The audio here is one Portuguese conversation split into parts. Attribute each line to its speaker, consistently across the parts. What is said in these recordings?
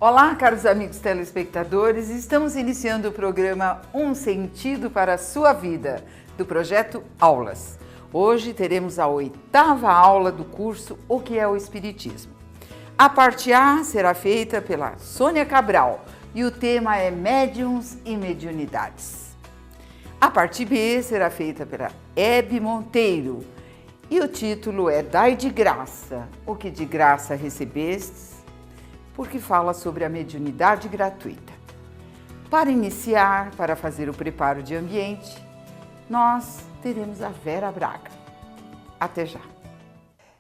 Speaker 1: Olá, caros amigos telespectadores, estamos iniciando o programa Um Sentido para a Sua Vida, do projeto Aulas. Hoje teremos a 8ª aula do curso O que é o Espiritismo. A parte A será feita pela Sônia Cabral e o tema é Médiuns e Mediunidades. A parte B será feita pela Hebe Monteiro e o título é Dai de Graça, o que de graça recebestes, porque fala sobre a mediunidade gratuita. Para iniciar, para fazer o preparo de ambiente, nós teremos a Vera Braga. Até já!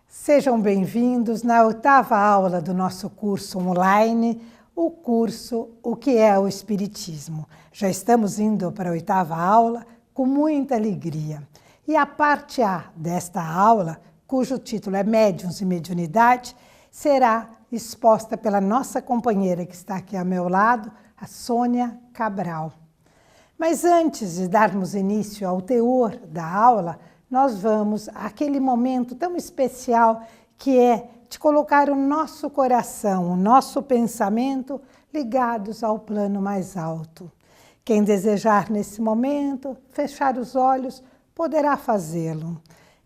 Speaker 2: Sejam bem-vindos na 8ª aula do nosso curso online, o curso O que é o Espiritismo. Já estamos indo para a 8ª aula com muita alegria. E a parte A desta aula, cujo título é Médiuns e Mediunidade, será exposta pela nossa companheira que está aqui ao meu lado, a Sônia Cabral. Mas antes de darmos início ao teor da aula, nós vamos àquele momento tão especial que é de colocar o nosso coração, o nosso pensamento ligados ao plano mais alto. Quem desejar nesse momento fechar os olhos poderá fazê-lo.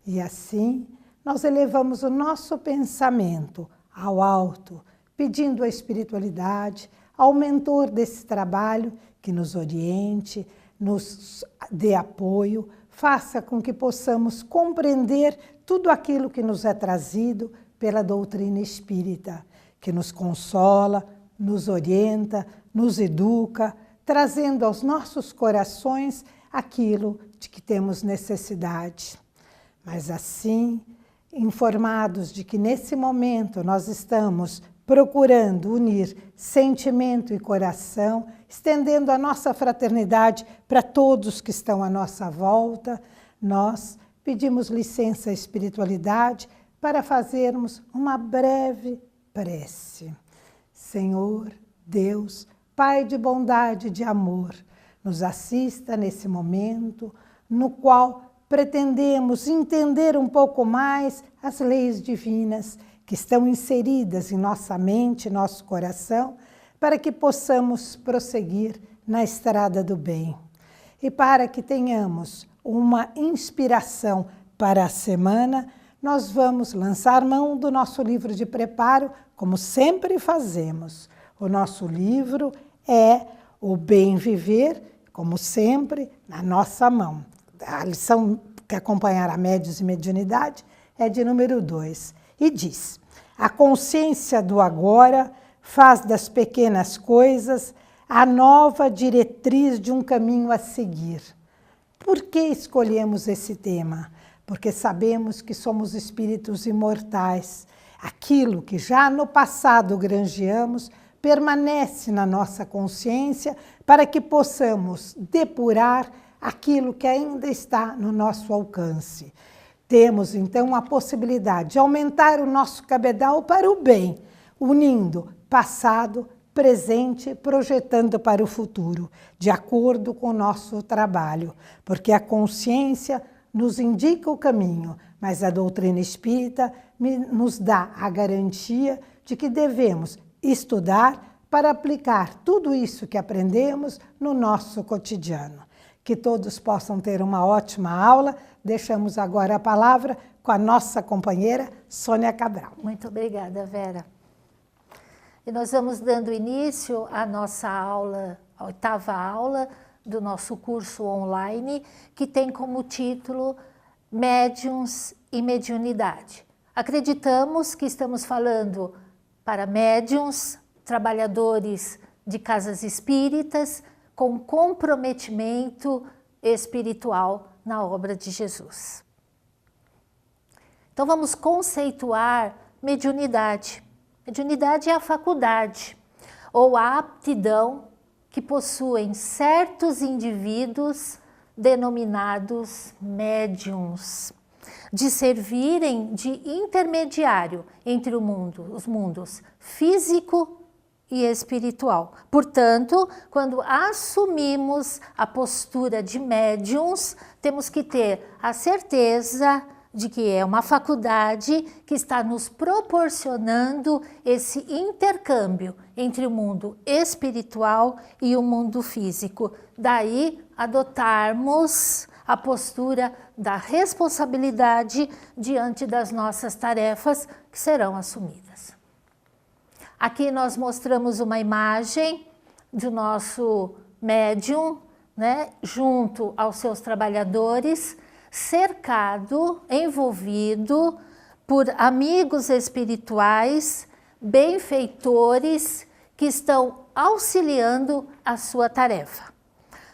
Speaker 2: E assim nós elevamos o nosso pensamento ao alto, pedindo a espiritualidade, ao mentor desse trabalho que nos oriente, nos dê apoio, faça com que possamos compreender tudo aquilo que nos é trazido pela doutrina espírita, que nos consola, nos orienta, nos educa, trazendo aos nossos corações aquilo de que temos necessidade. Mas assim, informados de que nesse momento nós estamos procurando unir sentimento e coração, estendendo a nossa fraternidade para todos que estão à nossa volta, nós pedimos licença à espiritualidade para fazermos uma breve prece. Senhor, Deus, Pai de bondade e de amor, nos assista nesse momento no qual pretendemos entender um pouco mais as leis divinas que estão inseridas em nossa mente, nosso coração, para que possamos prosseguir na estrada do bem. E para que tenhamos uma inspiração para a semana, nós vamos lançar mão do nosso livro de preparo, como sempre fazemos. O nosso livro é O Bem Viver, como sempre, na nossa mão. A lição que acompanhará Médiuns e Mediunidade é de número 2 e diz: a consciência do agora faz das pequenas coisas a nova diretriz de um caminho a seguir. Por que escolhemos esse tema? Porque sabemos que somos espíritos imortais. Aquilo que já no passado granjeamos permanece na nossa consciência para que possamos depurar aquilo que ainda está no nosso alcance. Temos, então, a possibilidade de aumentar o nosso cabedal para o bem, unindo passado, presente, projetando para o futuro, de acordo com o nosso trabalho, porque a consciência nos indica o caminho, mas a doutrina espírita nos dá a garantia de que devemos estudar para aplicar tudo isso que aprendemos no nosso cotidiano. Que todos possam ter uma ótima aula. Deixamos agora a palavra com a nossa companheira Sônia Cabral.
Speaker 3: Muito obrigada, Vera. E nós vamos dando início à nossa aula, a 8ª aula do nosso curso online, que tem como título Médiuns e Mediunidade. Acreditamos que estamos falando para médiuns, trabalhadores de casas espíritas, com comprometimento espiritual na obra de Jesus. Então vamos conceituar mediunidade. Mediunidade é a faculdade ou a aptidão que possuem certos indivíduos denominados médiuns, de servirem de intermediário entre os mundos físico e espiritual. Portanto, quando assumimos a postura de médiuns, temos que ter a certeza de que é uma faculdade que está nos proporcionando esse intercâmbio entre o mundo espiritual e o mundo físico. Daí adotarmos a postura da responsabilidade diante das nossas tarefas que serão assumidas. Aqui nós mostramos uma imagem do nosso médium, né, junto aos seus trabalhadores, cercado, envolvido por amigos espirituais, benfeitores que estão auxiliando a sua tarefa.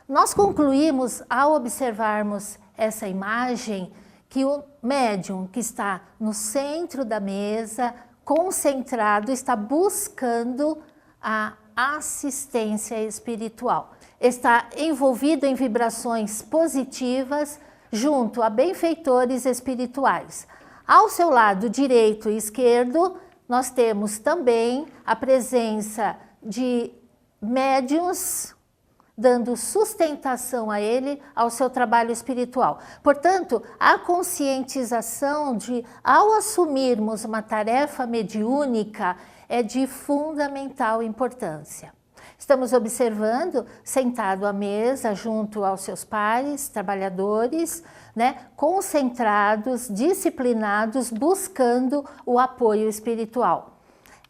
Speaker 3: Nós concluímos, ao observarmos essa imagem, que o médium que está no centro da mesa, concentrado, está buscando a assistência espiritual. Está envolvido em vibrações positivas junto a benfeitores espirituais. Ao seu lado direito e esquerdo, nós temos também a presença de médiuns dando sustentação a ele, ao seu trabalho espiritual. Portanto, a conscientização de, ao assumirmos uma tarefa mediúnica, é de fundamental importância. Estamos observando, sentado à mesa, junto aos seus pares, trabalhadores, né, concentrados, disciplinados, buscando o apoio espiritual.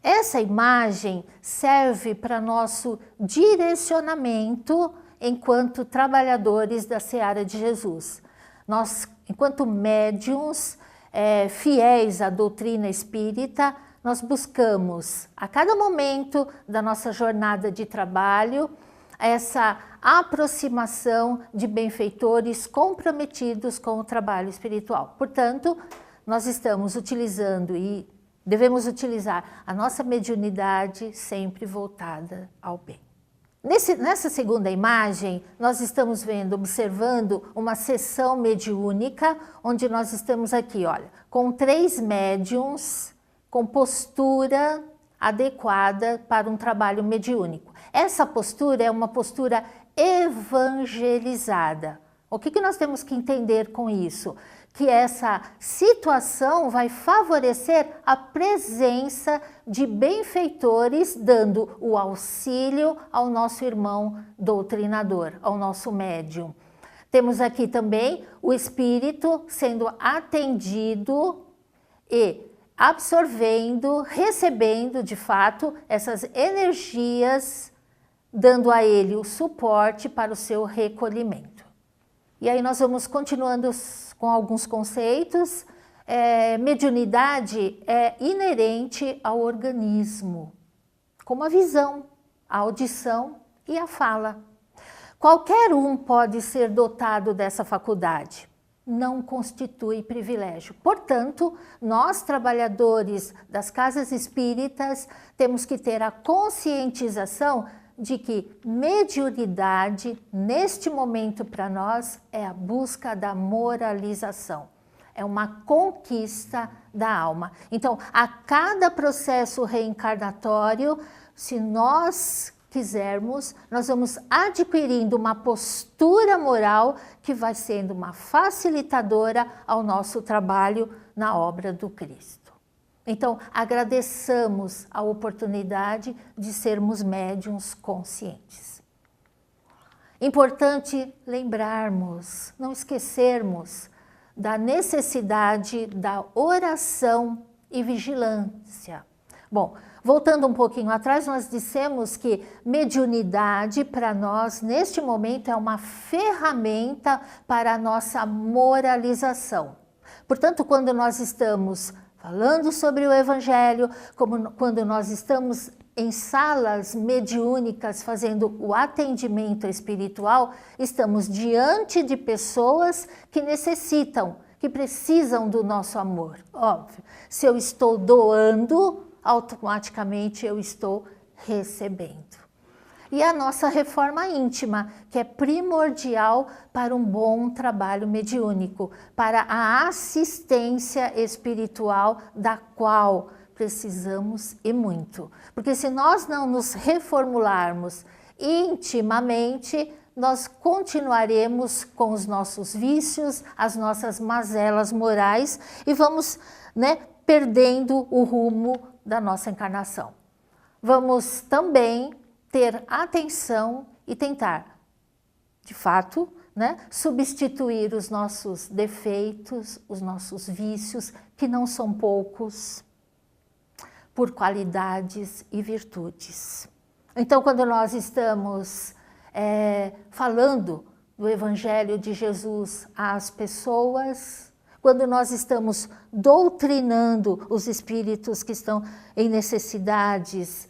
Speaker 3: Essa imagem serve para nosso direcionamento enquanto trabalhadores da Seara de Jesus. Nós, enquanto médiuns fiéis à doutrina espírita, nós buscamos, a cada momento da nossa jornada de trabalho, essa aproximação de benfeitores comprometidos com o trabalho espiritual. Portanto, nós estamos utilizando e devemos utilizar a nossa mediunidade sempre voltada ao bem. Nessa segunda imagem, nós estamos observando uma sessão mediúnica, onde nós estamos aqui, olha, com 3 médiuns com postura adequada para um trabalho mediúnico. Essa postura é uma postura evangelizada. O que nós temos que entender com isso? Que essa situação vai favorecer a presença de benfeitores, dando o auxílio ao nosso irmão doutrinador, ao nosso médium. Temos aqui também o espírito sendo atendido e absorvendo, recebendo de fato essas energias, dando a ele o suporte para o seu recolhimento. E aí nós vamos continuando com alguns conceitos. Mediunidade é inerente ao organismo, como a visão, a audição e a fala. Qualquer um pode ser dotado dessa faculdade, não constitui privilégio. Portanto, nós, trabalhadores das casas espíritas, temos que ter a conscientização de que mediunidade, neste momento para nós, é a busca da moralização. É uma conquista da alma. Então, a cada processo reencarnatório, se nós quisermos, nós vamos adquirindo uma postura moral que vai sendo uma facilitadora ao nosso trabalho na obra do Cristo. Então, agradeçamos a oportunidade de sermos médiuns conscientes. Importante lembrarmos, não esquecermos da necessidade da oração e vigilância. Bom, voltando um pouquinho atrás, nós dissemos que mediunidade para nós, neste momento, é uma ferramenta para a nossa moralização. Portanto, quando nós estamos falando sobre o Evangelho, quando nós estamos em salas mediúnicas fazendo o atendimento espiritual, estamos diante de pessoas que necessitam, que precisam do nosso amor. Óbvio, se eu estou doando, automaticamente eu estou recebendo. E a nossa reforma íntima, que é primordial para um bom trabalho mediúnico, para a assistência espiritual da qual precisamos e muito. Porque se nós não nos reformularmos intimamente, nós continuaremos com os nossos vícios, as nossas mazelas morais e vamos, perdendo o rumo da nossa encarnação. Vamos também ter atenção e tentar, de fato, substituir os nossos defeitos, os nossos vícios, que não são poucos, por qualidades e virtudes. Então, quando nós estamos falando do Evangelho de Jesus às pessoas, quando nós estamos doutrinando os espíritos que estão em necessidades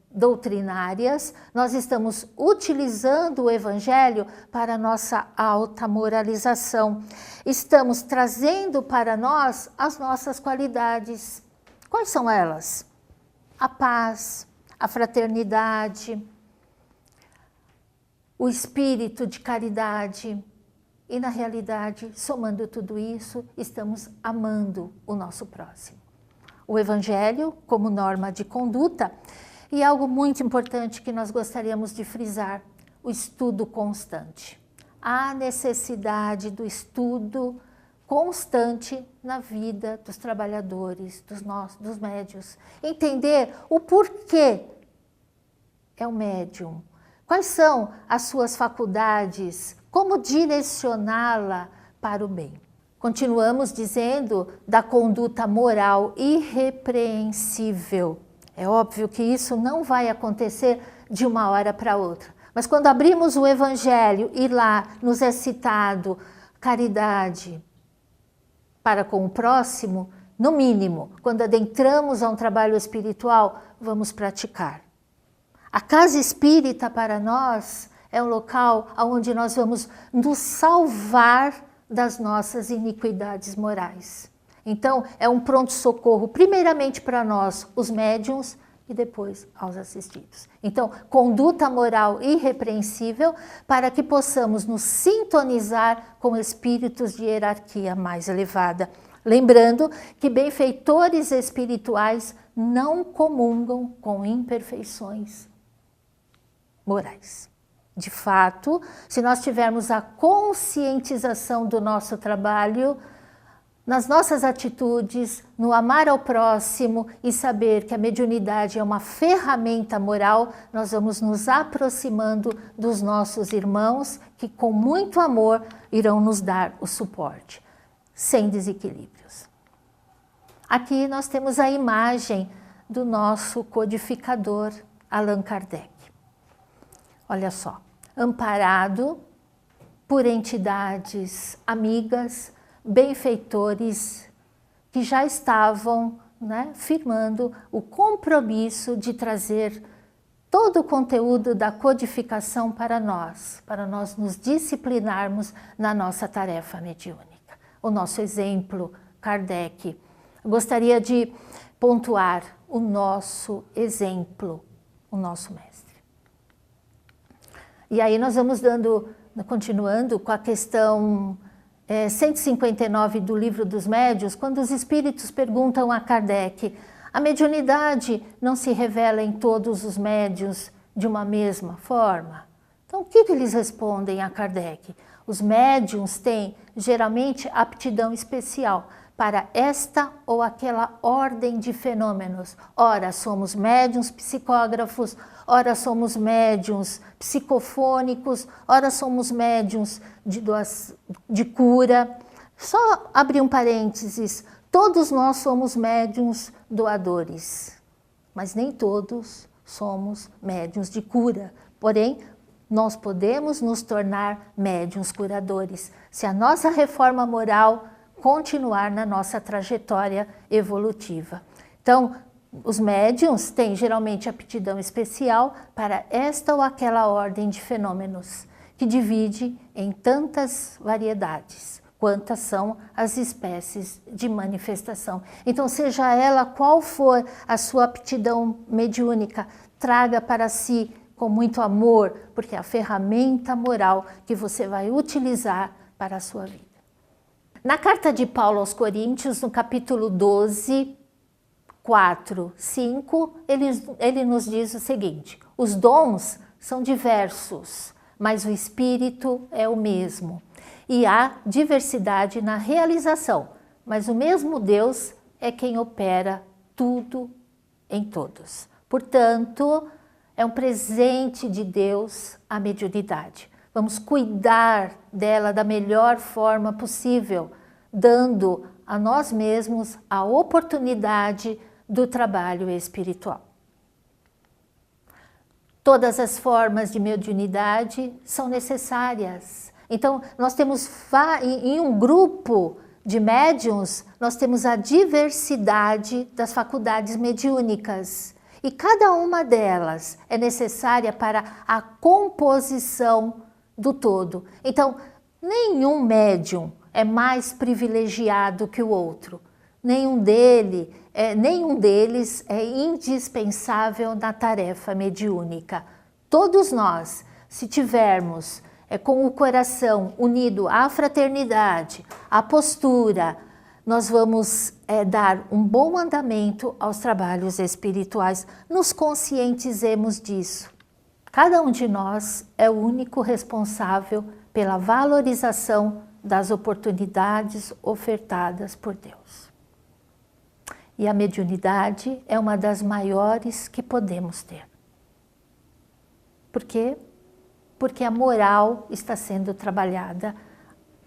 Speaker 3: doutrinárias, nós estamos utilizando o Evangelho para a nossa alta moralização. Estamos trazendo para nós as nossas qualidades. Quais são elas? A paz, a fraternidade, o espírito de caridade. E, na realidade, somando tudo isso, estamos amando o nosso próximo. O Evangelho, como norma de conduta, e algo muito importante que nós gostaríamos de frisar, o estudo constante. Há necessidade do estudo constante na vida dos trabalhadores, dos médiuns. Entender o porquê é o médium, quais são as suas faculdades, como direcioná-la para o bem. Continuamos dizendo da conduta moral irrepreensível. É óbvio que isso não vai acontecer de uma hora para outra. Mas quando abrimos o Evangelho e lá nos é citado caridade para com o próximo, no mínimo, quando adentramos a um trabalho espiritual, vamos praticar. A casa espírita para nós é um local onde nós vamos nos salvar das nossas iniquidades morais. Então, é um pronto-socorro, primeiramente para nós, os médiuns, e depois aos assistidos. Então, conduta moral irrepreensível para que possamos nos sintonizar com espíritos de hierarquia mais elevada. Lembrando que benfeitores espirituais não comungam com imperfeições morais. De fato, se nós tivermos a conscientização do nosso trabalho, nas nossas atitudes, no amar ao próximo e saber que a mediunidade é uma ferramenta moral, nós vamos nos aproximando dos nossos irmãos que com muito amor irão nos dar o suporte, sem desequilíbrios. Aqui nós temos a imagem do nosso codificador, Allan Kardec. Olha só, amparado por entidades amigas, benfeitores que já estavam firmando o compromisso de trazer todo o conteúdo da codificação para nós nos disciplinarmos na nossa tarefa mediúnica. O nosso exemplo, Kardec. Gostaria de pontuar o nosso exemplo, o nosso mestre. E aí nós vamos continuando com a questão 159 do Livro dos Médiuns, quando os espíritos perguntam a Kardec, a mediunidade não se revela em todos os médiuns de uma mesma forma? Então, o que eles respondem a Kardec? Os médiuns têm, geralmente, aptidão especial para esta ou aquela ordem de fenômenos. Ora, somos médiuns psicógrafos, ora somos médiuns psicofônicos, ora somos médiuns de cura. Só abrir um parênteses, todos nós somos médiuns doadores, mas nem todos somos médiuns de cura. Porém, nós podemos nos tornar médiuns curadores, se a nossa reforma moral continuar na nossa trajetória evolutiva. Então, os médiuns têm geralmente aptidão especial para esta ou aquela ordem de fenômenos, que divide em tantas variedades, quantas são as espécies de manifestação. Então, seja ela qual for a sua aptidão mediúnica, traga para si com muito amor, porque é a ferramenta moral que você vai utilizar para a sua vida. Na carta de Paulo aos Coríntios, no capítulo 12, 4, 5, ele nos diz o seguinte: os dons são diversos, mas o espírito é o mesmo. E há diversidade na realização, mas o mesmo Deus é quem opera tudo em todos. Portanto, é um presente de Deus a mediunidade. Vamos cuidar dela da melhor forma possível, dando a nós mesmos a oportunidade do trabalho espiritual. Todas as formas de mediunidade são necessárias. Então, nós temos em um grupo de médiuns, nós temos a diversidade das faculdades mediúnicas. E cada uma delas é necessária para a composição do todo. Então, nenhum médium é mais privilegiado que o outro. Nenhum deles é indispensável na tarefa mediúnica. Todos nós, se tivermos com o coração unido à fraternidade, à postura, nós vamos dar um bom andamento aos trabalhos espirituais. Nos conscientizemos disso. Cada um de nós é o único responsável pela valorização das oportunidades ofertadas por Deus. E a mediunidade é uma das maiores que podemos ter. Por quê? Porque a moral está sendo trabalhada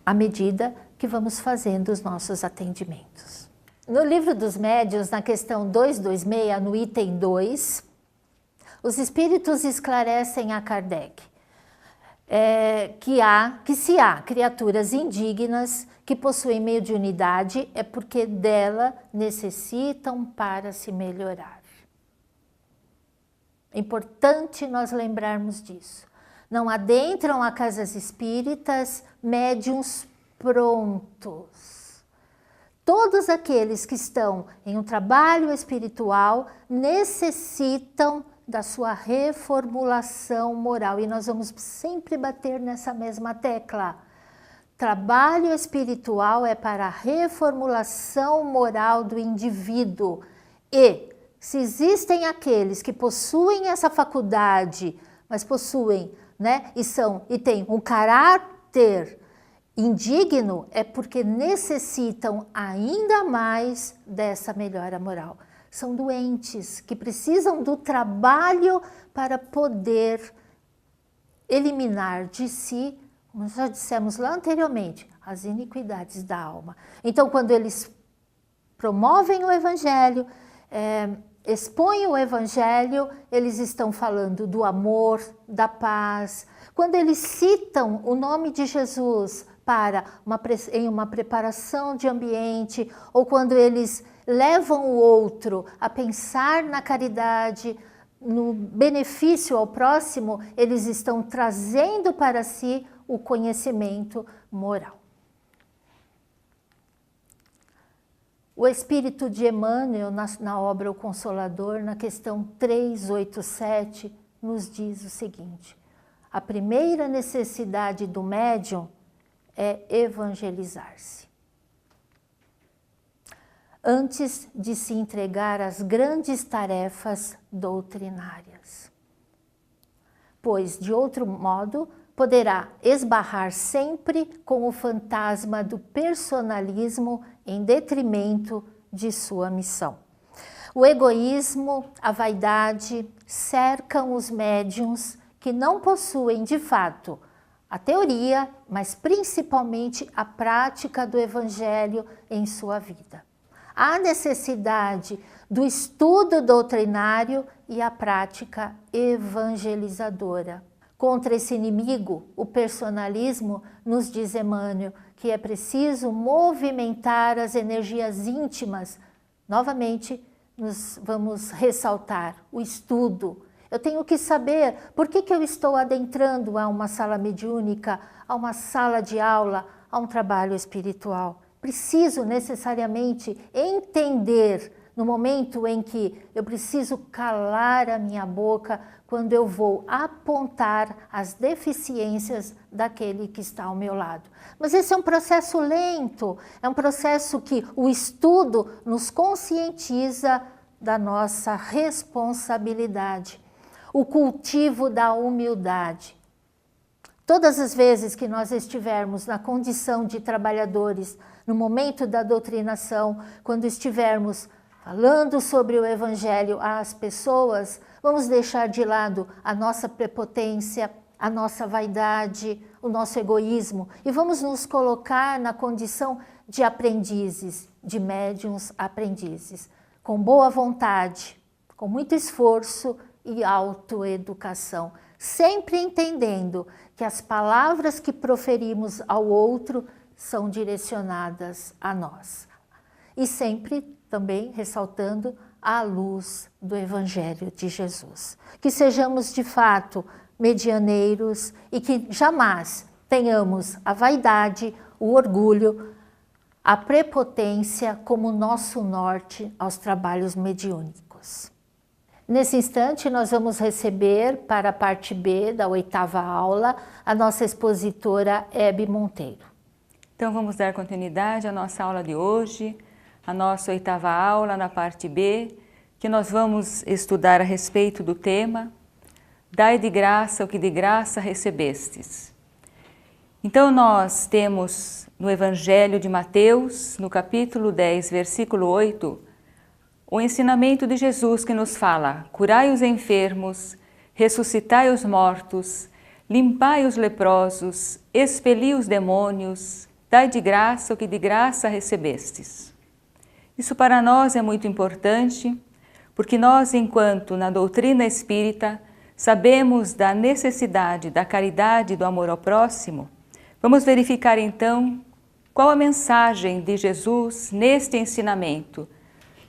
Speaker 3: à medida que vamos fazendo os nossos atendimentos. No Livro dos Médiuns, na questão 226, no item 2, os espíritos esclarecem a Kardec que se há criaturas indignas que possuem mediunidade, é porque dela necessitam para se melhorar. É importante nós lembrarmos disso. Não adentram a casas espíritas médiuns prontos. Todos aqueles que estão em um trabalho espiritual necessitam da sua reformulação moral. E nós vamos sempre bater nessa mesma tecla. Trabalho espiritual é para a reformulação moral do indivíduo. E se existem aqueles que possuem essa faculdade, mas possuem, e têm um caráter indigno, é porque necessitam ainda mais dessa melhora moral. São doentes que precisam do trabalho para poder eliminar de si, como já dissemos lá anteriormente, as iniquidades da alma. Então, quando eles promovem o Evangelho, expõem o Evangelho, eles estão falando do amor, da paz. Quando eles citam o nome de Jesus em uma preparação de ambiente, ou quando eles levam o outro a pensar na caridade, no benefício ao próximo, eles estão trazendo para si o conhecimento moral. O Espírito de Emmanuel, na obra O Consolador, na questão 387, nos diz o seguinte: a primeira necessidade do médium é evangelizar-se, antes de se entregar às grandes tarefas doutrinárias. Pois, de outro modo, poderá esbarrar sempre com o fantasma do personalismo em detrimento de sua missão. O egoísmo, a vaidade cercam os médiuns que não possuem, de fato, a teoria, mas principalmente a prática do Evangelho em sua vida. Há necessidade do estudo doutrinário e a prática evangelizadora. Contra esse inimigo, o personalismo, nos diz Emmanuel, que é preciso movimentar as energias íntimas. Novamente, nós vamos ressaltar o estudo. Eu tenho que saber por que eu estou adentrando a uma sala mediúnica, a uma sala de aula, a um trabalho espiritual. Preciso necessariamente entender no momento em que eu preciso calar a minha boca quando eu vou apontar as deficiências daquele que está ao meu lado. Mas esse é um processo lento, é um processo que o estudo nos conscientiza da nossa responsabilidade. O cultivo da humildade. Todas as vezes que nós estivermos na condição de trabalhadores, no momento da doutrinação, quando estivermos falando sobre o Evangelho às pessoas, vamos deixar de lado a nossa prepotência, a nossa vaidade, o nosso egoísmo e vamos nos colocar na condição de aprendizes, de médiuns aprendizes, com boa vontade, com muito esforço e autoeducação, sempre entendendo que as palavras que proferimos ao outro são direcionadas a nós. E sempre também ressaltando a luz do Evangelho de Jesus. Que sejamos de fato medianeiros e que jamais tenhamos a vaidade, o orgulho, a prepotência como nosso norte aos trabalhos mediúnicos. Nesse instante, nós vamos receber para a parte B da 8ª aula a nossa expositora Hebe Monteiro.
Speaker 4: Então vamos dar continuidade à nossa aula de hoje, a nossa 8ª aula na parte B, que nós vamos estudar a respeito do tema Dai de graça o que de graça recebestes. Então nós temos no Evangelho de Mateus, no capítulo 10, versículo 8, o ensinamento de Jesus que nos fala: curai os enfermos, ressuscitai os mortos, limpai os leprosos, expeli os demônios, dai de graça o que de graça recebestes. Isso para nós é muito importante, porque nós, enquanto na doutrina espírita, sabemos da necessidade da caridade e do amor ao próximo, vamos verificar então qual a mensagem de Jesus neste ensinamento.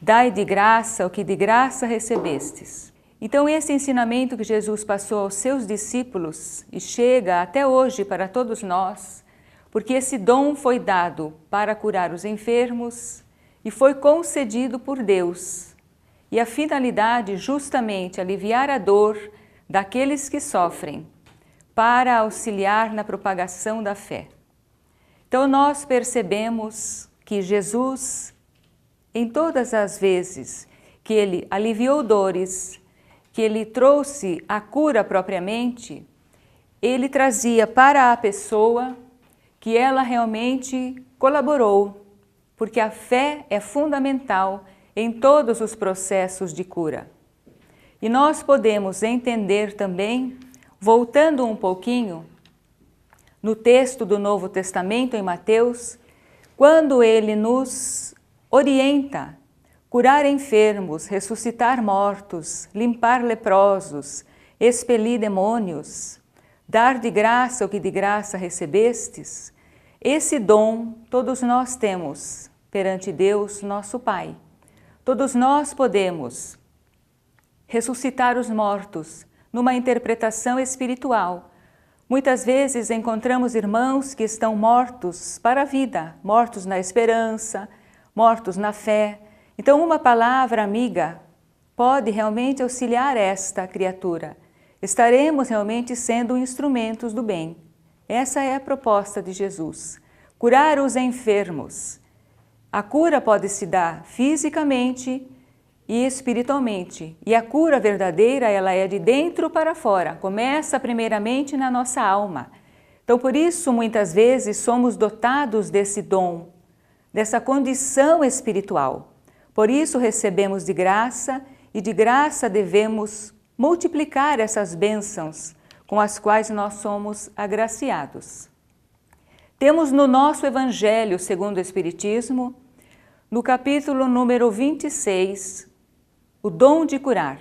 Speaker 4: Dai de graça o que de graça recebestes. Então esse ensinamento que Jesus passou aos seus discípulos e chega até hoje para todos nós, porque esse dom foi dado para curar os enfermos e foi concedido por Deus. E a finalidade justamente aliviar a dor daqueles que sofrem, para auxiliar na propagação da fé. Então nós percebemos que Jesus, em todas as vezes que Ele aliviou dores, que Ele trouxe a cura propriamente, Ele trazia para a pessoa que ela realmente colaborou, porque a fé é fundamental em todos os processos de cura. E nós podemos entender também, voltando um pouquinho, no texto do Novo Testamento, em Mateus, quando ele nos orienta: curar enfermos, ressuscitar mortos, limpar leprosos, expelir demônios, dar de graça o que de graça recebestes. Esse dom todos nós temos perante Deus, nosso Pai. Todos nós podemos ressuscitar os mortos numa interpretação espiritual. Muitas vezes encontramos irmãos que estão mortos para a vida, mortos na esperança, mortos na fé. Então uma palavra amiga pode realmente auxiliar esta criatura. Estaremos realmente sendo instrumentos do bem. Essa é a proposta de Jesus. Curar os enfermos. A cura pode se dar fisicamente e espiritualmente. E a cura verdadeira, ela é de dentro para fora. Começa primeiramente na nossa alma. Então, por isso, muitas vezes, somos dotados desse dom, dessa condição espiritual. Por isso, recebemos de graça e de graça devemos multiplicar essas bênçãos com as quais nós somos agraciados. Temos no nosso Evangelho segundo o Espiritismo, no capítulo número 26, o dom de curar.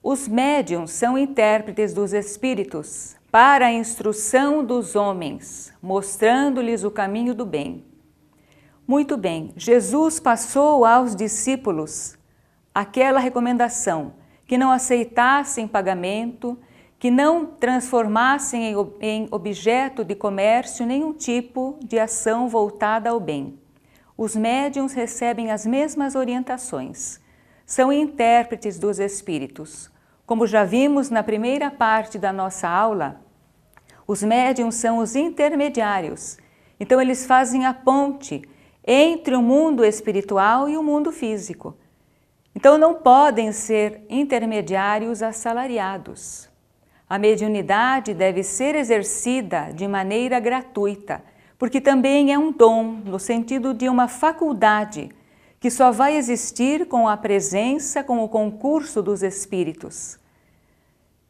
Speaker 4: Os médiuns são intérpretes dos espíritos para a instrução dos homens, mostrando-lhes o caminho do bem. Muito bem, Jesus passou aos discípulos aquela recomendação, que não aceitassem pagamento, que não transformassem em objeto de comércio nenhum tipo de ação voltada ao bem. Os médiuns recebem as mesmas orientações. São intérpretes dos espíritos. Como já vimos na primeira parte da nossa aula, os médiuns são os intermediários. Então eles fazem a ponte entre o mundo espiritual e o mundo físico. Então não podem ser intermediários assalariados. A mediunidade deve ser exercida de maneira gratuita, porque também é um dom, no sentido de uma faculdade, que só vai existir com a presença, com o concurso dos espíritos.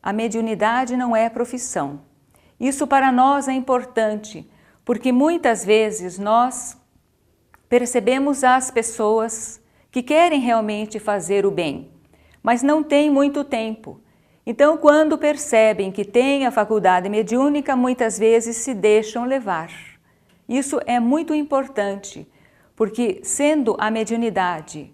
Speaker 4: A mediunidade não é profissão. Isso para nós é importante, porque muitas vezes nós percebemos as pessoas que querem realmente fazer o bem, mas não têm muito tempo. Então, quando percebem que têm a faculdade mediúnica, muitas vezes se deixam levar. Isso é muito importante, porque sendo a mediunidade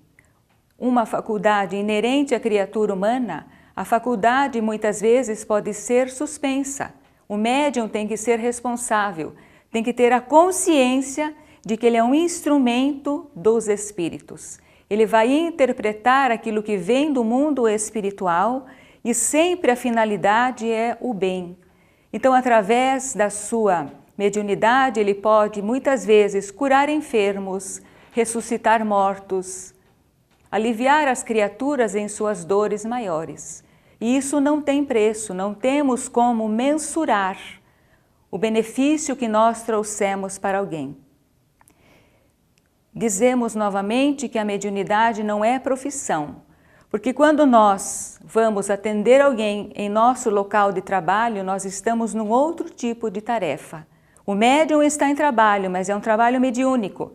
Speaker 4: uma faculdade inerente à criatura humana, a faculdade muitas vezes pode ser suspensa. O médium tem que ser responsável, tem que ter a consciência de que ele é um instrumento dos espíritos. Ele vai interpretar aquilo que vem do mundo espiritual e sempre a finalidade é o bem. Então, através da sua mediunidade, ele pode muitas vezes curar enfermos, ressuscitar mortos, aliviar as criaturas em suas dores maiores. E isso não tem preço, não temos como mensurar o benefício que nós trouxemos para alguém. Dizemos novamente que a mediunidade não é profissão, porque quando nós vamos atender alguém em nosso local de trabalho, nós estamos num outro tipo de tarefa. O médium está em trabalho, mas é um trabalho mediúnico.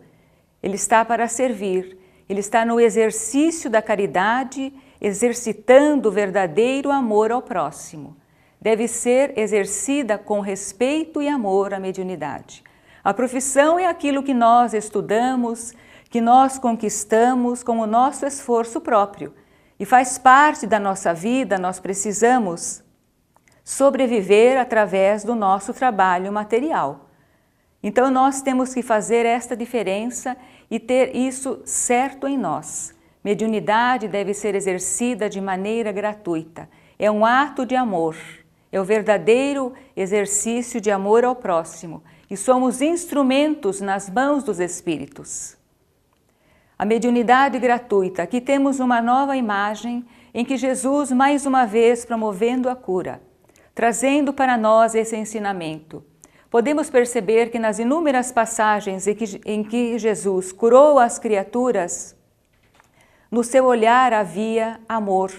Speaker 4: Ele está para servir, ele está no exercício da caridade, exercitando o verdadeiro amor ao próximo. Deve ser exercida com respeito e amor à mediunidade. A profissão é aquilo que nós estudamos, que nós conquistamos com o nosso esforço próprio. E faz parte da nossa vida, nós precisamos sobreviver através do nosso trabalho material. Então nós temos que fazer esta diferença e ter isso certo em nós. Mediunidade deve ser exercida de maneira gratuita. É um ato de amor, é o verdadeiro exercício de amor ao próximo. E somos instrumentos nas mãos dos espíritos. A mediunidade gratuita, aqui temos uma nova imagem em que Jesus, mais uma vez, promovendo a cura, trazendo para nós esse ensinamento. Podemos perceber que nas inúmeras passagens em que Jesus curou as criaturas, no seu olhar havia amor,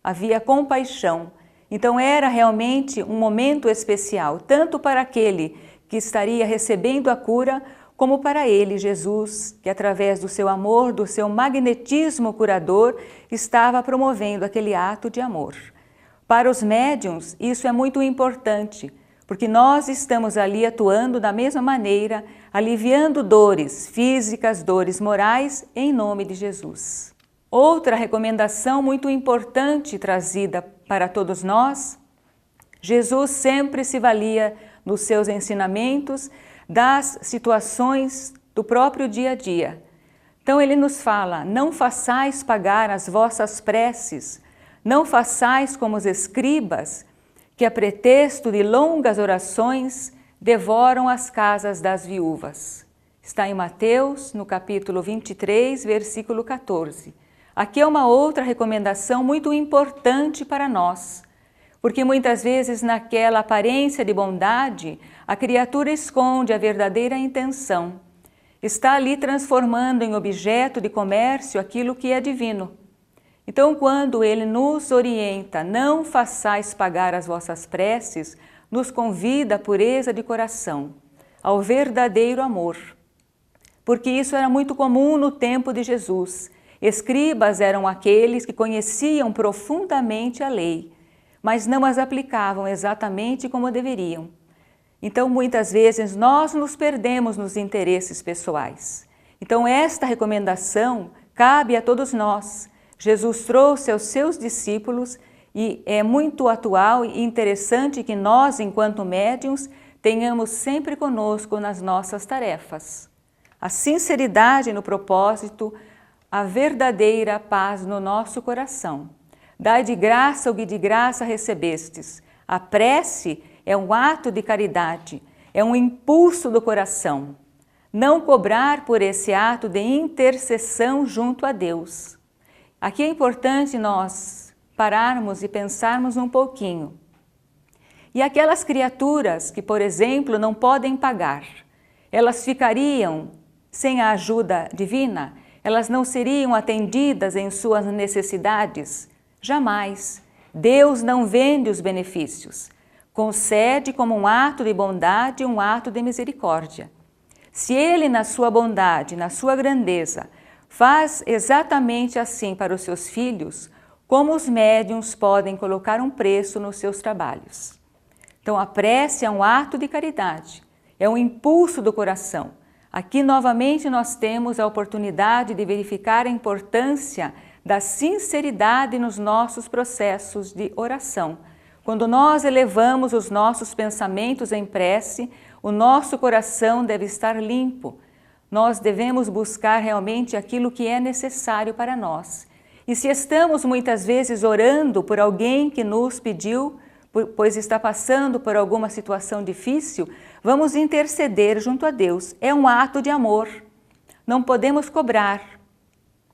Speaker 4: havia compaixão. Então era realmente um momento especial, tanto para aquele que estaria recebendo a cura, como para ele, Jesus, que através do seu amor, do seu magnetismo curador, estava promovendo aquele ato de amor. Para os médiuns, isso é muito importante, porque nós estamos ali atuando da mesma maneira, aliviando dores físicas, dores morais, em nome de Jesus. Outra recomendação muito importante trazida para todos nós, Jesus sempre se valia nos seus ensinamentos das situações do próprio dia a dia. Então ele nos fala, não façais pagar as vossas preces, não façais como os escribas, que a pretexto de longas orações devoram as casas das viúvas. Está em Mateus, no capítulo 23, versículo 14. Aqui é uma outra recomendação muito importante para nós, porque muitas vezes naquela aparência de bondade, a criatura esconde a verdadeira intenção. Está ali transformando em objeto de comércio aquilo que é divino. Então, quando ele nos orienta, não façais pagar as vossas preces, nos convida à pureza de coração, ao verdadeiro amor. Porque isso era muito comum no tempo de Jesus. Escribas eram aqueles que conheciam profundamente a lei, mas não as aplicavam exatamente como deveriam. Então, muitas vezes, nós nos perdemos nos interesses pessoais. Então, esta recomendação cabe a todos nós. Jesus trouxe aos seus discípulos e é muito atual e interessante que nós, enquanto médiuns, tenhamos sempre conosco nas nossas tarefas. A sinceridade no propósito, a verdadeira paz no nosso coração. Dai de graça o que de graça recebestes. A prece é um ato de caridade, é um impulso do coração. Não cobrar por esse ato de intercessão junto a Deus. Aqui é importante nós pararmos e pensarmos um pouquinho. E aquelas criaturas que, por exemplo, não podem pagar, elas ficariam sem a ajuda divina? Elas não seriam atendidas em suas necessidades? Jamais. Deus não vende os benefícios. Concede como um ato de bondade, um ato de misericórdia. Se Ele, na sua bondade, na sua grandeza, faz exatamente assim para os seus filhos, como os médiuns podem colocar um preço nos seus trabalhos? Então, a prece é um ato de caridade, é um impulso do coração. Aqui, novamente, nós temos a oportunidade de verificar a importância da sinceridade nos nossos processos de oração. Quando nós elevamos os nossos pensamentos em prece, o nosso coração deve estar limpo. Nós devemos buscar realmente aquilo que é necessário para nós. E se estamos muitas vezes orando por alguém que nos pediu, pois está passando por alguma situação difícil, vamos interceder junto a Deus. É um ato de amor. Não podemos cobrar,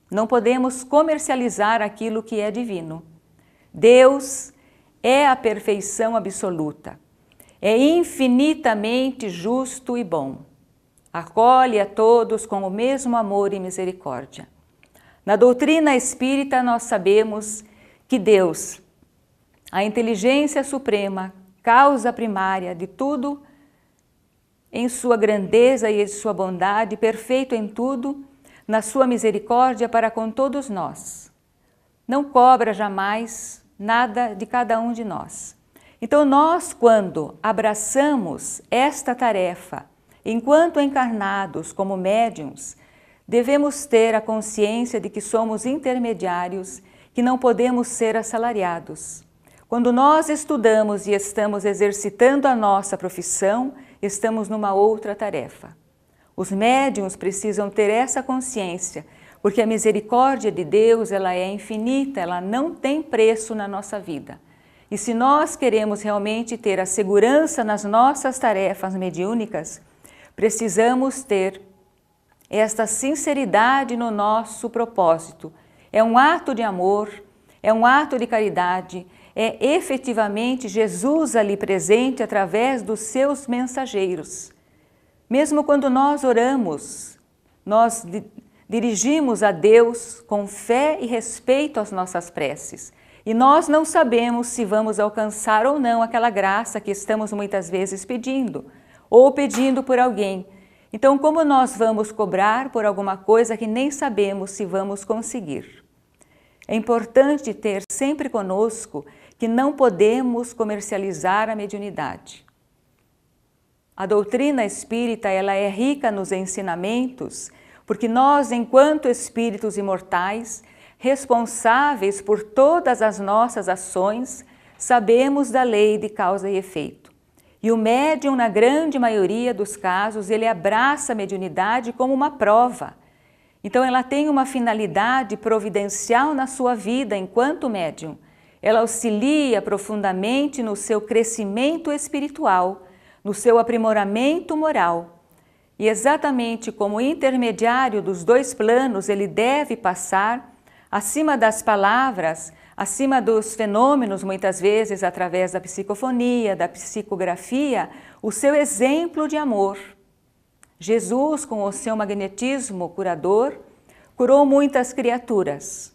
Speaker 4: não podemos comercializar aquilo que é divino. Deus é a perfeição absoluta, é infinitamente justo e bom. Acolhe a todos com o mesmo amor e misericórdia. Na doutrina espírita nós sabemos que Deus, a inteligência suprema, causa primária de tudo, em sua grandeza e em sua bondade, perfeito em tudo, na sua misericórdia para com todos nós. Não cobra jamais nada de cada um de nós. Então nós, quando abraçamos esta tarefa, enquanto encarnados como médiuns, devemos ter a consciência de que somos intermediários, que não podemos ser assalariados. Quando nós estudamos e estamos exercitando a nossa profissão, estamos numa outra tarefa. Os médiuns precisam ter essa consciência, porque a misericórdia de Deus, ela é infinita, ela não tem preço na nossa vida. E se nós queremos realmente ter a segurança nas nossas tarefas mediúnicas, precisamos ter esta sinceridade no nosso propósito. É um ato de amor, é um ato de caridade, é efetivamente Jesus ali presente através dos seus mensageiros. Mesmo quando nós oramos, nós dirigimos a Deus com fé e respeito às nossas preces. E nós não sabemos se vamos alcançar ou não aquela graça que estamos muitas vezes pedindo, ou pedindo por alguém. Então, como nós vamos cobrar por alguma coisa que nem sabemos se vamos conseguir? É importante ter sempre conosco que não podemos comercializar a mediunidade. A doutrina espírita, ela é rica nos ensinamentos, porque nós, enquanto espíritos imortais, responsáveis por todas as nossas ações, sabemos da lei de causa e efeito. E o médium, na grande maioria dos casos, ele abraça a mediunidade como uma prova. Então, ela tem uma finalidade providencial na sua vida enquanto médium. Ela auxilia profundamente no seu crescimento espiritual, no seu aprimoramento moral. E exatamente como intermediário dos dois planos, ele deve passar, acima das palavras, acima dos fenômenos, muitas vezes através da psicofonia, da psicografia, o seu exemplo de amor. Jesus, com o seu magnetismo curador, curou muitas criaturas,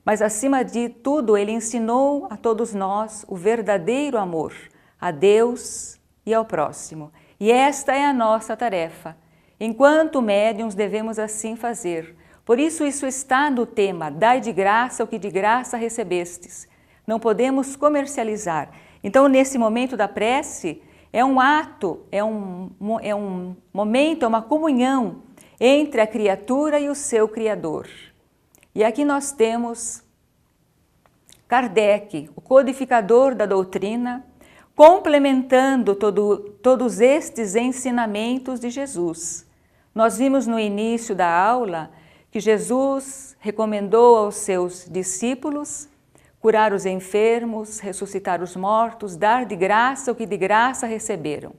Speaker 4: mas acima de tudo ele ensinou a todos nós o verdadeiro amor a Deus e ao próximo. E esta é a nossa tarefa. Enquanto médiuns devemos assim fazer. Por isso está no tema, dai de graça o que de graça recebestes. Não podemos comercializar. Então, nesse momento da prece, é um ato, é um momento, é uma comunhão entre a criatura e o seu Criador. E aqui nós temos Kardec, o codificador da doutrina, complementando todos estes ensinamentos de Jesus. Nós vimos no início da aula que Jesus recomendou aos seus discípulos curar os enfermos, ressuscitar os mortos, dar de graça o que de graça receberam.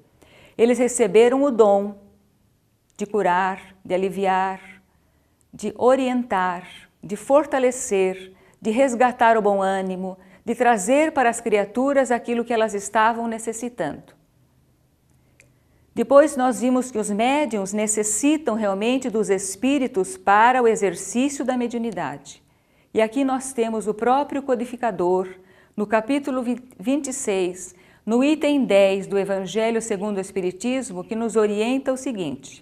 Speaker 4: Eles receberam o dom de curar, de aliviar, de orientar, de fortalecer, de resgatar o bom ânimo, de trazer para as criaturas aquilo que elas estavam necessitando. Depois nós vimos que os médiuns necessitam realmente dos espíritos para o exercício da mediunidade. E aqui nós temos o próprio codificador, no capítulo 26, no item 10 do Evangelho segundo o Espiritismo, que nos orienta o seguinte: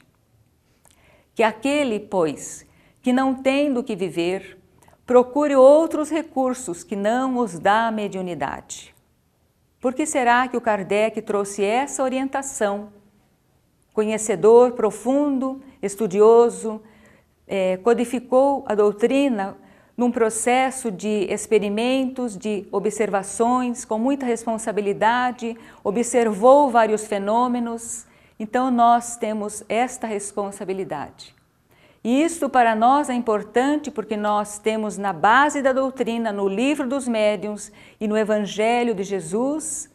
Speaker 4: que aquele, pois, que não tem do que viver, procure outros recursos que não os dá a mediunidade. Por que será que o Kardec trouxe essa orientação? Conhecedor profundo, estudioso, codificou a doutrina num processo de experimentos, de observações, com muita responsabilidade, observou vários fenômenos. Então nós temos esta responsabilidade. E isso para nós é importante porque nós temos na base da doutrina, no livro dos médiuns e no Evangelho de Jesus,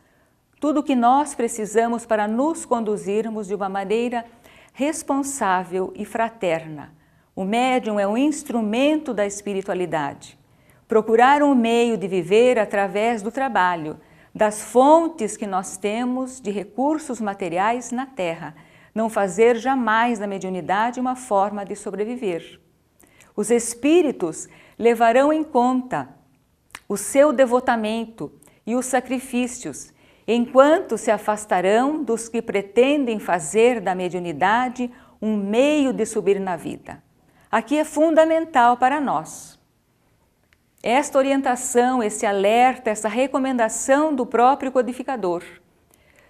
Speaker 4: tudo o que nós precisamos para nos conduzirmos de uma maneira responsável e fraterna. O médium é um instrumento da espiritualidade. Procurar um meio de viver através do trabalho, das fontes que nós temos de recursos materiais na Terra. Não fazer jamais da mediunidade uma forma de sobreviver. Os espíritos levarão em conta o seu devotamento e os sacrifícios, enquanto se afastarão dos que pretendem fazer da mediunidade um meio de subir na vida. Aqui é fundamental para nós. Esta orientação, esse alerta, essa recomendação do próprio codificador.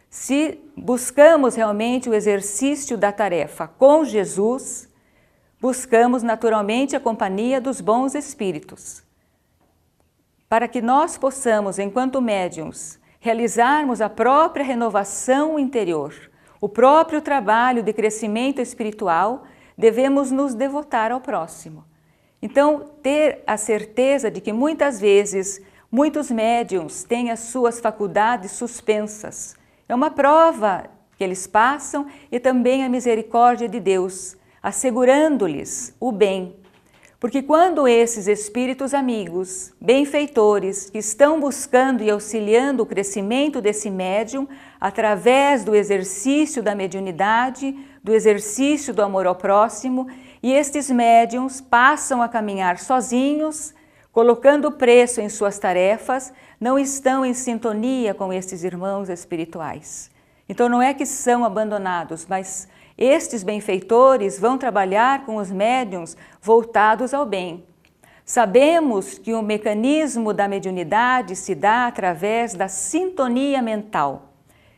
Speaker 4: Se buscamos realmente o exercício da tarefa com Jesus, buscamos naturalmente a companhia dos bons espíritos. Para que nós possamos, enquanto médiuns, realizarmos a própria renovação interior, o próprio trabalho de crescimento espiritual, devemos nos devotar ao próximo. Então, ter a certeza de que muitas vezes, muitos médiuns têm as suas faculdades suspensas. É uma prova que eles passam e também a misericórdia de Deus, assegurando-lhes o bem. Porque quando esses espíritos amigos, benfeitores, que estão buscando e auxiliando o crescimento desse médium, através do exercício da mediunidade, do exercício do amor ao próximo, e estes médiuns passam a caminhar sozinhos, colocando preço em suas tarefas, não estão em sintonia com estes irmãos espirituais. Então não é que são abandonados, mas estes benfeitores vão trabalhar com os médiuns voltados ao bem. Sabemos que o mecanismo da mediunidade se dá através da sintonia mental.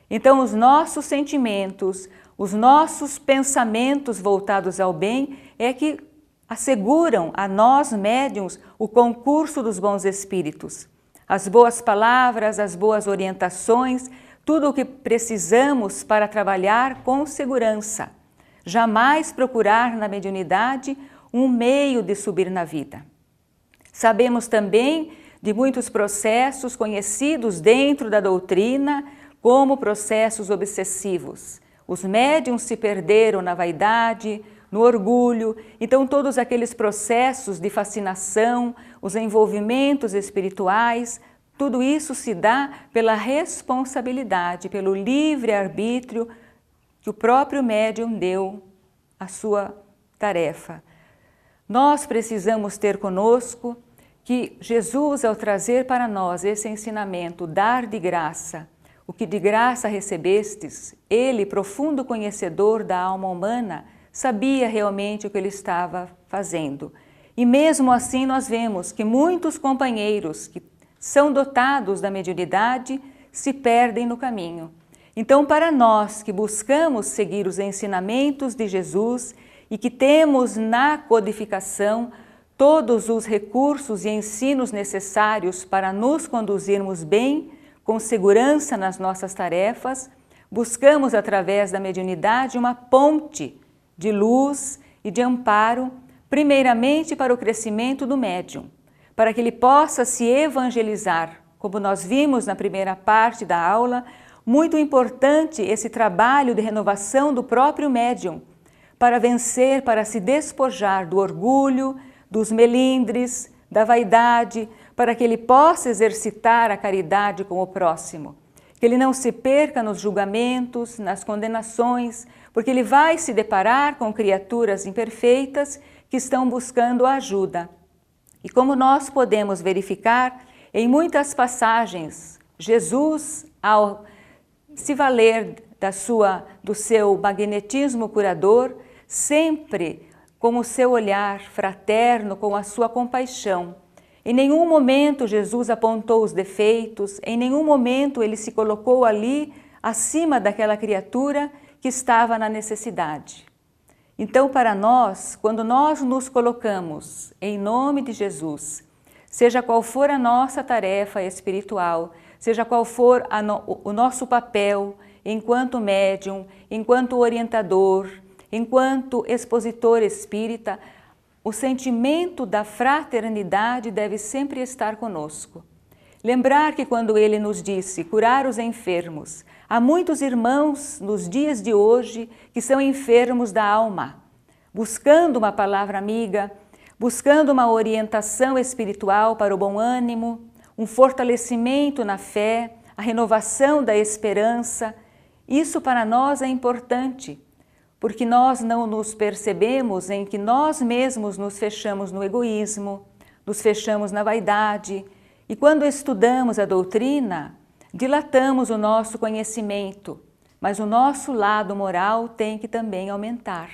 Speaker 4: Então os nossos sentimentos, os nossos pensamentos voltados ao bem é que asseguram a nós médiuns o concurso dos bons espíritos. As boas palavras, as boas orientações, tudo o que precisamos para trabalhar com segurança. Jamais procurar na mediunidade um meio de subir na vida. Sabemos também de muitos processos conhecidos dentro da doutrina como processos obsessivos. Os médiuns se perderam na vaidade, no orgulho, então todos aqueles processos de fascinação, os envolvimentos espirituais, tudo isso se dá pela responsabilidade, pelo livre-arbítrio que o próprio médium deu à sua tarefa. Nós precisamos ter conosco que Jesus, ao trazer para nós esse ensinamento, dar de graça, o que de graça recebestes, ele, profundo conhecedor da alma humana, sabia realmente o que ele estava fazendo. E mesmo assim nós vemos que muitos companheiros que são dotados da mediunidade se perdem no caminho. Então, para nós que buscamos seguir os ensinamentos de Jesus e que temos na codificação todos os recursos e ensinos necessários para nos conduzirmos bem, com segurança nas nossas tarefas, buscamos através da mediunidade uma ponte de luz e de amparo, primeiramente para o crescimento do médium, para que ele possa se evangelizar. Como nós vimos na primeira parte da aula, muito importante esse trabalho de renovação do próprio médium, para vencer, para se despojar do orgulho, dos melindres, da vaidade, para que ele possa exercitar a caridade com o próximo. Que ele não se perca nos julgamentos, nas condenações, porque ele vai se deparar com criaturas imperfeitas que estão buscando ajuda. E como nós podemos verificar, em muitas passagens, Jesus, ao se valer do seu magnetismo curador, sempre com o seu olhar fraterno, com a sua compaixão. Em nenhum momento Jesus apontou os defeitos, em nenhum momento ele se colocou ali acima daquela criatura que estava na necessidade. Então, para nós, quando nós nos colocamos em nome de Jesus, seja qual for a nossa tarefa espiritual, seja qual for o nosso papel enquanto médium, enquanto orientador, enquanto expositor espírita, o sentimento da fraternidade deve sempre estar conosco. Lembrar que quando ele nos disse curar os enfermos, há muitos irmãos nos dias de hoje que são enfermos da alma, buscando uma palavra amiga, buscando uma orientação espiritual para o bom ânimo, um fortalecimento na fé, a renovação da esperança. Isso para nós é importante, porque nós não nos percebemos em que nós mesmos nos fechamos no egoísmo, nos fechamos na vaidade, e quando estudamos a doutrina, dilatamos o nosso conhecimento, mas o nosso lado moral tem que também aumentar.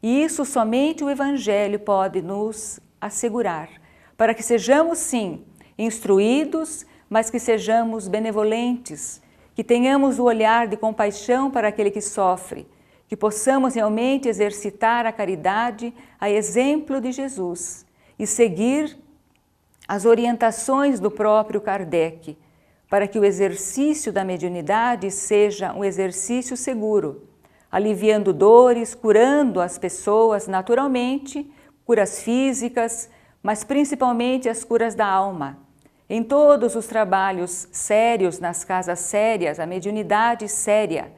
Speaker 4: E isso somente o Evangelho pode nos assegurar, para que sejamos sim instruídos, mas que sejamos benevolentes, que tenhamos o olhar de compaixão para aquele que sofre, que possamos realmente exercitar a caridade a exemplo de Jesus e seguir as orientações do próprio Kardec, para que o exercício da mediunidade seja um exercício seguro, aliviando dores, curando as pessoas naturalmente, curas físicas, mas principalmente as curas da alma. Em todos os trabalhos sérios, nas casas sérias, a mediunidade séria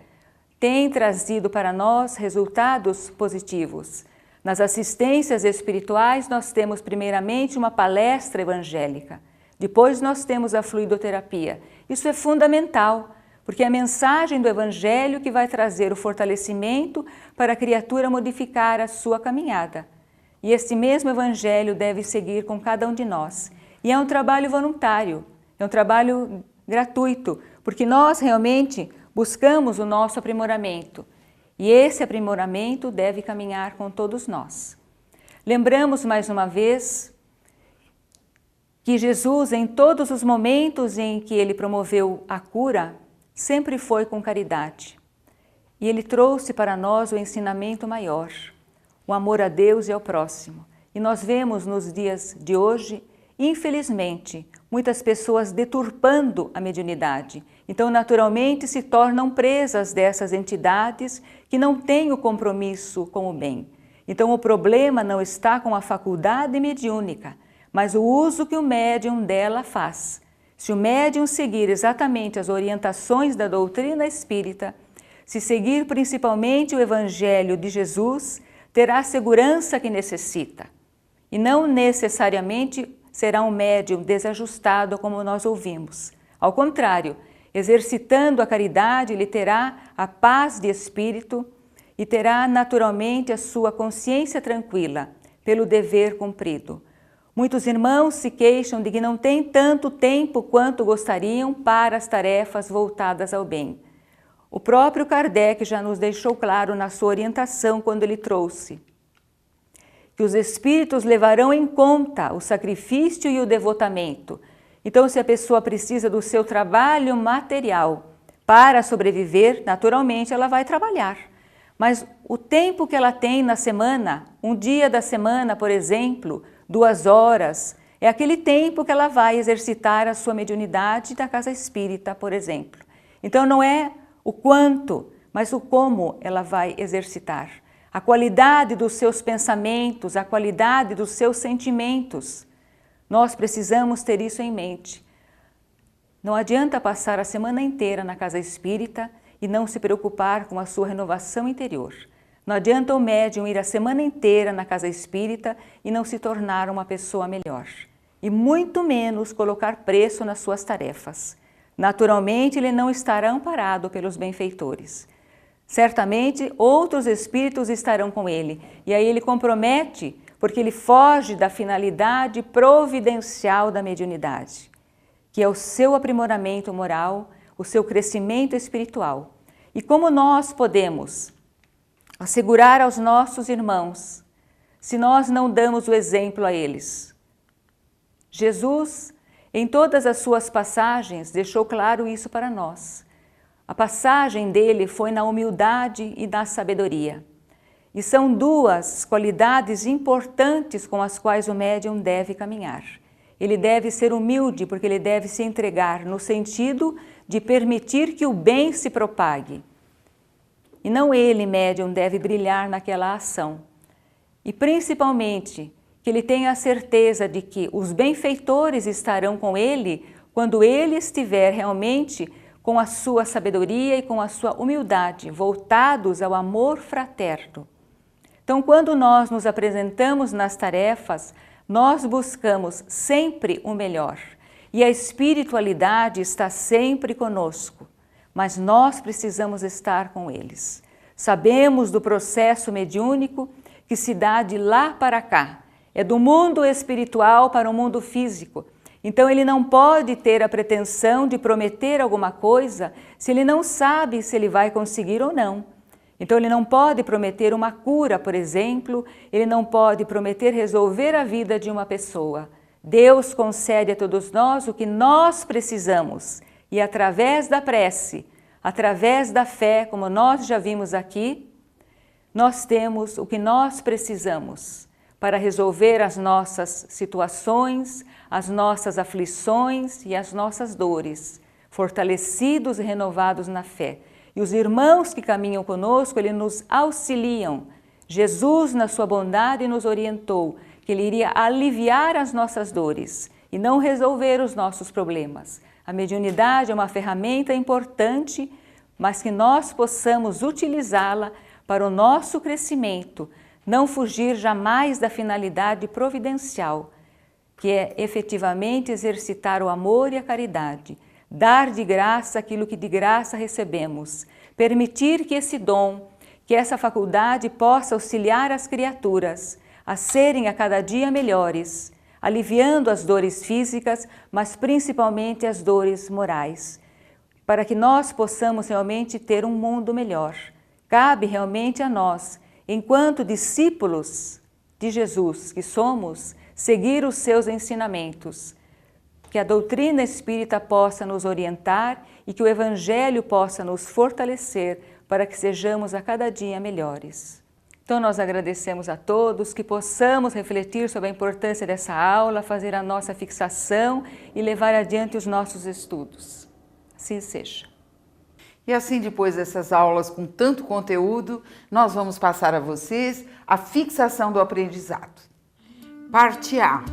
Speaker 4: tem trazido para nós resultados positivos. Nas assistências espirituais, nós temos primeiramente uma palestra evangélica, depois nós temos a fluidoterapia. Isso é fundamental, porque é a mensagem do Evangelho que vai trazer o fortalecimento para a criatura modificar a sua caminhada. E esse mesmo Evangelho deve seguir com cada um de nós. E é um trabalho voluntário, é um trabalho gratuito, porque nós realmente buscamos o nosso aprimoramento. E esse aprimoramento deve caminhar com todos nós. Lembramos mais uma vez que Jesus, em todos os momentos em que ele promoveu a cura, sempre foi com caridade. E ele trouxe para nós o ensinamento maior, o amor a Deus e ao próximo. E nós vemos nos dias de hoje, infelizmente, muitas pessoas deturpando a mediunidade. Então, naturalmente, se tornam presas dessas entidades que não têm o compromisso com o bem. Então, o problema não está com a faculdade mediúnica, mas o uso que o médium dela faz. Se o médium seguir exatamente as orientações da doutrina espírita, se seguir principalmente o Evangelho de Jesus, terá a segurança que necessita. E não necessariamente será um médium desajustado como nós ouvimos. Ao contrário, exercitando a caridade, ele terá a paz de espírito e terá naturalmente a sua consciência tranquila pelo dever cumprido. Muitos irmãos se queixam de que não têm tanto tempo quanto gostariam para as tarefas voltadas ao bem. O próprio Kardec já nos deixou claro na sua orientação quando ele trouxe que os espíritos levarão em conta o sacrifício e o devotamento. Então, se a pessoa precisa do seu trabalho material para sobreviver, naturalmente ela vai trabalhar. Mas o tempo que ela tem na semana, um dia da semana, por exemplo, 2 horas, é aquele tempo que ela vai exercitar a sua mediunidade da casa espírita, por exemplo. Então, não é o quanto, mas o como ela vai exercitar. A qualidade dos seus pensamentos, a qualidade dos seus sentimentos. Nós precisamos ter isso em mente. Não adianta passar a semana inteira na casa espírita e não se preocupar com a sua renovação interior. Não adianta o médium ir a semana inteira na casa espírita e não se tornar uma pessoa melhor. e muito menos colocar preço nas suas tarefas. Naturalmente, ele não estará amparado pelos benfeitores. Certamente, outros espíritos estarão com ele, e aí ele compromete, porque ele foge da finalidade providencial da mediunidade, que é o seu aprimoramento moral, o seu crescimento espiritual. E como nós podemos assegurar aos nossos irmãos, se nós não damos o exemplo a eles? Jesus, em todas as suas passagens, deixou claro isso para nós. A passagem dele foi na humildade e na sabedoria. E são duas qualidades importantes com as quais o médium deve caminhar. Ele deve ser humilde porque ele deve se entregar no sentido de permitir que o bem se propague. E não ele, médium, deve brilhar naquela ação. E principalmente que ele tenha a certeza de que os benfeitores estarão com ele quando ele estiver realmente com a sua sabedoria e com a sua humildade, voltados ao amor fraterno. Então, quando nós nos apresentamos nas tarefas, nós buscamos sempre o melhor. E a espiritualidade está sempre conosco, mas nós precisamos estar com eles. Sabemos do processo mediúnico que se dá de lá para cá. É do mundo espiritual para o mundo físico. Então ele não pode ter a pretensão de prometer alguma coisa se ele não sabe se ele vai conseguir ou não. Então ele não pode prometer uma cura, por exemplo, ele não pode prometer resolver a vida de uma pessoa. Deus concede a todos nós o que nós precisamos e através da prece, através da fé, como nós já vimos aqui, nós temos o que nós precisamos para resolver as nossas situações, as nossas aflições e as nossas dores, fortalecidos e renovados na fé. E os irmãos que caminham conosco, eles nos auxiliam. Jesus, na sua bondade, nos orientou que ele iria aliviar as nossas dores e não resolver os nossos problemas. A mediunidade é uma ferramenta importante, mas que nós possamos utilizá-la para o nosso crescimento, não fugir jamais da finalidade providencial, que é efetivamente exercitar o amor e a caridade, dar de graça aquilo que de graça recebemos, permitir que esse dom, que essa faculdade possa auxiliar as criaturas a serem a cada dia melhores, aliviando as dores físicas, mas principalmente as dores morais, para que nós possamos realmente ter um mundo melhor. Cabe realmente a nós, enquanto discípulos de Jesus que somos, seguir os seus ensinamentos, que a doutrina espírita possa nos orientar e que o Evangelho possa nos fortalecer para que sejamos a cada dia melhores. Então nós agradecemos a todos, que possamos refletir sobre a importância dessa aula, fazer a nossa fixação e levar adiante os nossos estudos. Assim seja.
Speaker 1: E assim, depois dessas aulas com tanto conteúdo, nós vamos passar a vocês a fixação do aprendizado. Parte A.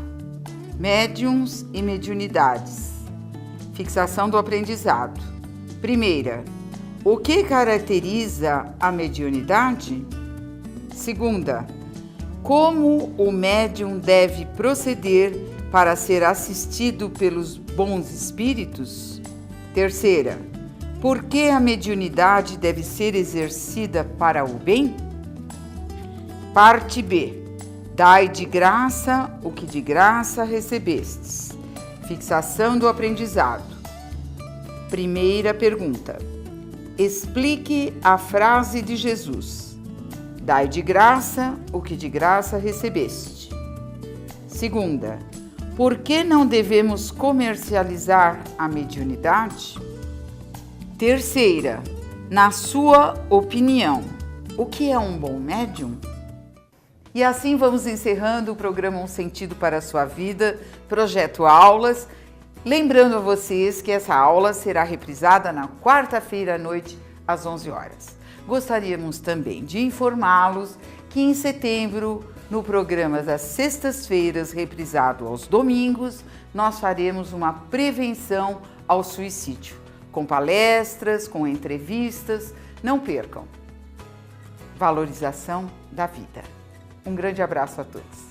Speaker 1: Médiuns e mediunidades. Fixação do aprendizado. Primeira, o que caracteriza a mediunidade? Segunda, como o médium deve proceder para ser assistido pelos bons espíritos? Terceira, por que a mediunidade deve ser exercida para o bem? Parte B. Dai de graça o que de graça recebestes. Fixação do aprendizado. Primeira pergunta. Explique a frase de Jesus. Dai de graça o que de graça recebeste. Segunda. Por que não devemos comercializar a mediunidade? Terceira. Na sua opinião, o que é um bom médium? E assim vamos encerrando o programa Um Sentido para a Sua Vida, Projeto Aulas. Lembrando a vocês que essa aula será reprisada na quarta-feira à noite, às 11 horas. Gostaríamos também de informá-los que em setembro, no programa das sextas-feiras, reprisado aos domingos, nós faremos uma prevenção ao suicídio, com palestras, com entrevistas. Não percam. Valorização da vida. Um grande abraço a todos.